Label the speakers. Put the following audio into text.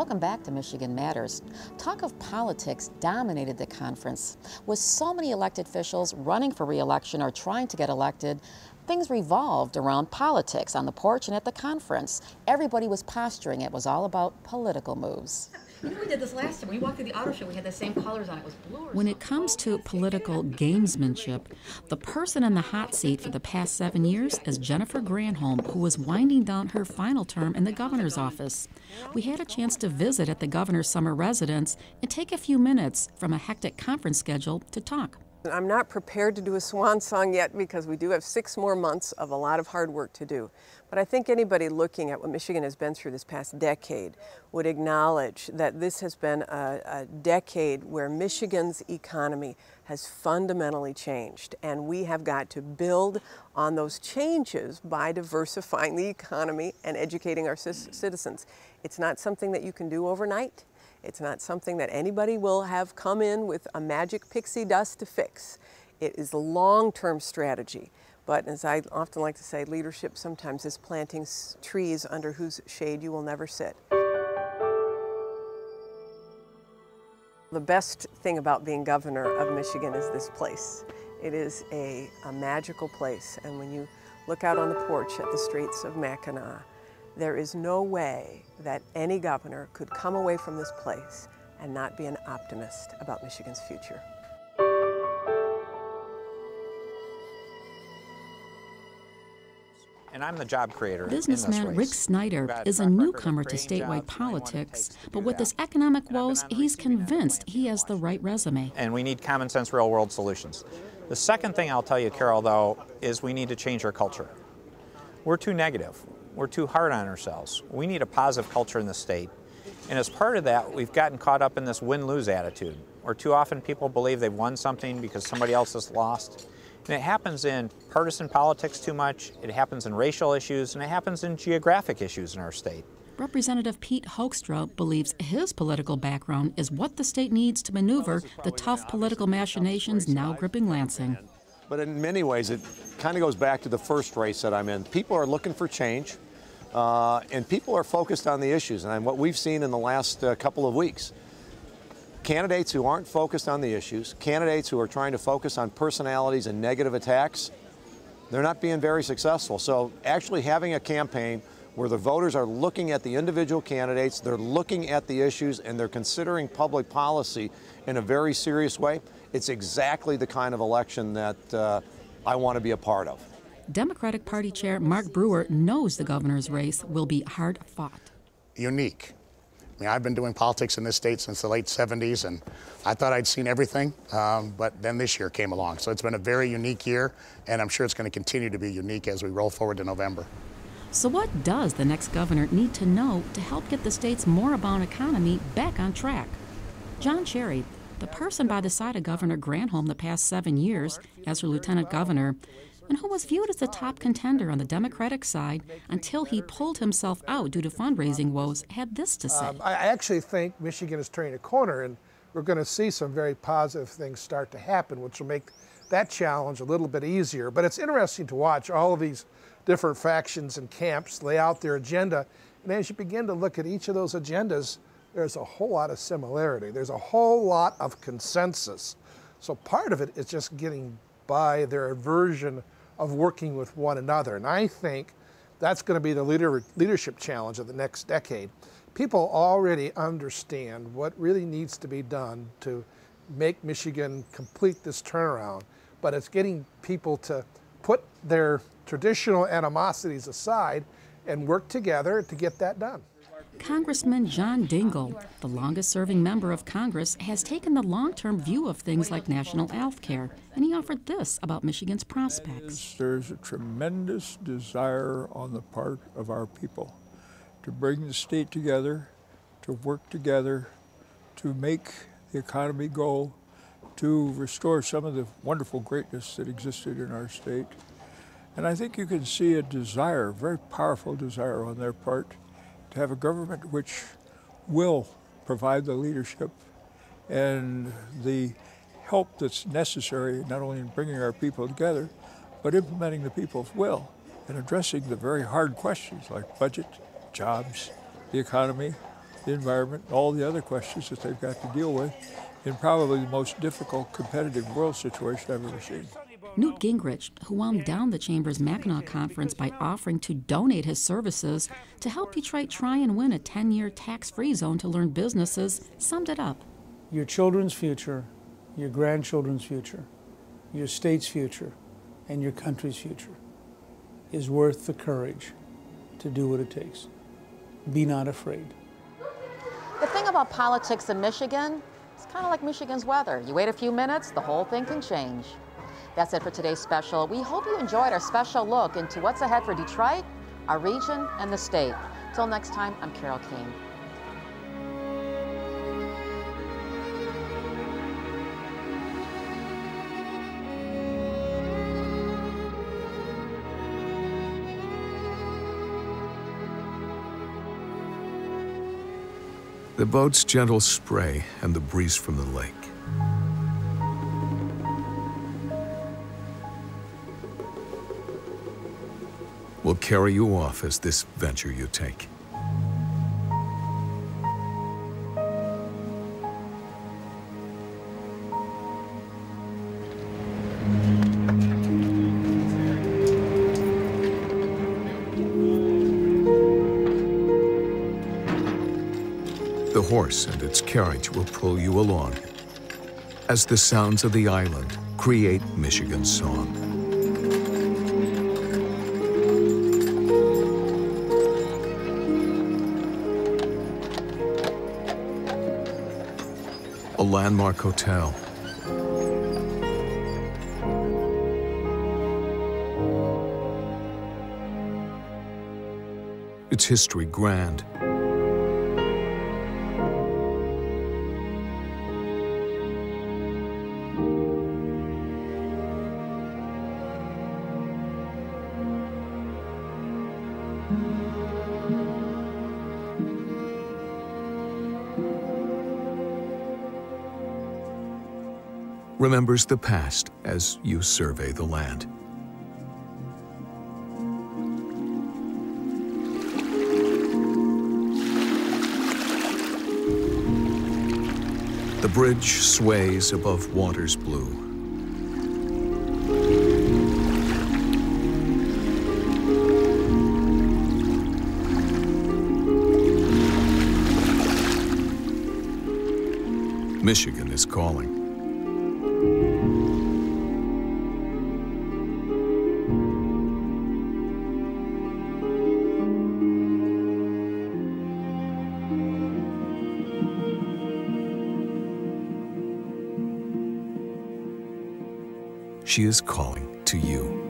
Speaker 1: Welcome back to Michigan Matters. Talk of politics dominated the conference. With so many elected officials running for re-election or trying to get elected, things revolved around politics on the porch and at the conference. Everybody was posturing. It was all about political moves.
Speaker 2: You know, we did this last time. We walked through the auto show. We had the same colors on. It was blue.
Speaker 3: When it comes to political gamesmanship, the person in the hot seat for the past 7 years is Jennifer Granholm, who was winding down her final term in the governor's office. We had a chance to visit at the governor's summer residence and take a few minutes from a hectic conference schedule to talk.
Speaker 4: I'm not prepared to do a swan song yet because we do have 6 more months of a lot of hard work to do. But I think anybody looking at what Michigan has been through this past decade would acknowledge that this has been a decade where Michigan's economy has fundamentally changed. And we have got to build on those changes by diversifying the economy and educating our citizens. It's not something that you can do overnight. It's not something that anybody will have come in with a magic pixie dust to fix. It is a long-term strategy. But as I often like to say, leadership sometimes is planting trees under whose shade you will never sit. The best thing about being governor of Michigan is this place. It is a magical place. And when you look out on the porch at the streets of Mackinac, there is no way that any governor could come away from this place and not be an optimist about Michigan's future.
Speaker 5: And I'm the job creator.
Speaker 3: Businessman Rick Snyder is a newcomer to statewide politics, but with his economic woes, he's convinced he has the right resume.
Speaker 5: And we need common sense, real world solutions. The second thing I'll tell you, Carol, though, is we need to change our culture. We're too negative. We're too hard on ourselves. We need a positive culture in the state. And as part of that, we've gotten caught up in this win-lose attitude, where too often people believe they've won something because somebody else has lost. And it happens in partisan politics too much, it happens in racial issues, and it happens in geographic issues in our state.
Speaker 3: Representative Pete Hoekstra believes his political background is what the state needs to maneuver the tough political machinations now gripping Lansing.
Speaker 6: But in many ways, it kind of goes back to the first race that I'm in. People are looking for change, and people are focused on the issues. And what we've seen in the last couple of weeks, candidates who aren't focused on the issues, candidates who are trying to focus on personalities and negative attacks, they're not being very successful. So actually having a campaign where the voters are looking at the individual candidates, they're looking at the issues, and they're considering public policy in a very serious way, it's exactly the kind of election that I want to be a part of.
Speaker 3: Democratic Party Chair Mark Brewer knows the governor's race will be hard fought.
Speaker 7: Unique. I mean, I've been doing politics in this state since the late 70s, and I thought I'd seen everything, but then this year came along. So it's been a very unique year, and I'm sure it's going to continue to be unique as we roll forward to November.
Speaker 3: So what does the next governor need to know to help get the state's moribund economy back on track? John Cherry, the person by the side of Governor Granholm the past 7 years as her lieutenant governor, and who was viewed as the top contender on the Democratic side until he pulled himself out due to fundraising woes, had this to say.
Speaker 8: I actually think Michigan is turning a corner, and we're going to see some very positive things start to happen, which will make that challenge a little bit easier. But it's interesting to watch all of these different factions and camps lay out their agenda, and as you begin to look at each of those agendas, there's a whole lot of similarity. There's a whole lot of consensus. So part of it is just getting by their aversion of working with one another. And I think that's going to be the leadership challenge of the next decade. People already understand what really needs to be done to make Michigan complete this turnaround, but it's getting people to put their traditional animosities aside and work together to get that done.
Speaker 3: Congressman John Dingell, the longest-serving member of Congress, has taken the long-term view of things like national health care, and he offered this about Michigan's prospects.
Speaker 9: There's a tremendous desire on the part of our people to bring the state together, to work together, to make the economy go, to restore some of the wonderful greatness that existed in our state. And I think you can see a desire, a very powerful desire on their part, to have a government which will provide the leadership and the help that's necessary, not only in bringing our people together, but implementing the people's will and addressing the very hard questions like budget, jobs, the economy, the environment, all the other questions that they've got to deal with in probably the most difficult competitive world situation I've ever seen.
Speaker 3: Newt Gingrich, who wound down the Chamber's Mackinac conference by offering to donate his services to help Detroit try and win a 10-year tax-free zone to learn businesses, summed it up.
Speaker 10: Your children's future, your grandchildren's future, your state's future, and your country's future is worth the courage to do what it takes. Be not afraid.
Speaker 1: The thing about politics in Michigan, it's kind of like Michigan's weather. You wait a few minutes, the whole thing can change. That's it for today's special. We hope you enjoyed our special look into what's ahead for Detroit, our region, and the state. Till next time, I'm Carol Kane.
Speaker 11: The boat's gentle spray and the breeze from the lake. Will carry you off as this venture you take. The horse and its carriage will pull you along as the sounds of the island create Michigan's song. A landmark hotel. Its history grand. Remembers the past as you survey the land. The bridge sways above waters blue. Michigan is calling. She is calling to you.